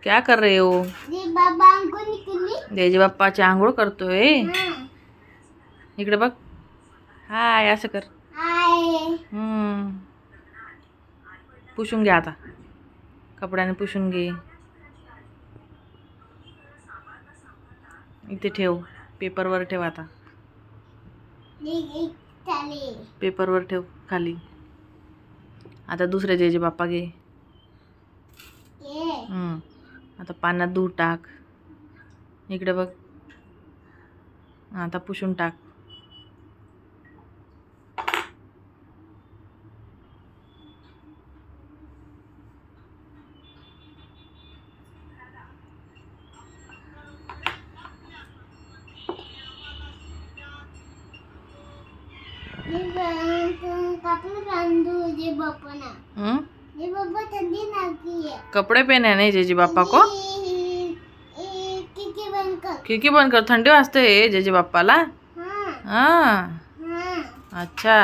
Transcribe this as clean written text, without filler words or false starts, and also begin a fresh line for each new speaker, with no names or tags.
क्या कर रहे हो?
बाबा आंघोळ निघली.
जयजी बाप्पाची आंघोळ करतोय. इकडे बघ. हाय असं कर. पुसून घे आता. कपड्याने पुसून घे. इथे ठेव. पेपरवर ठेव आता. पेपरवर ठेव खाली. आता दुसरे जयजी बाप्पा घे. आता पाण्यात धुवून टाक. इकडे बघ. आता पुसून टाक. कपड़े पहने नहीं जयजी बाप्पा को. खिड़की बंद कर. थंडी वाजते जयजी बाप्पाला. हाँ अच्छा.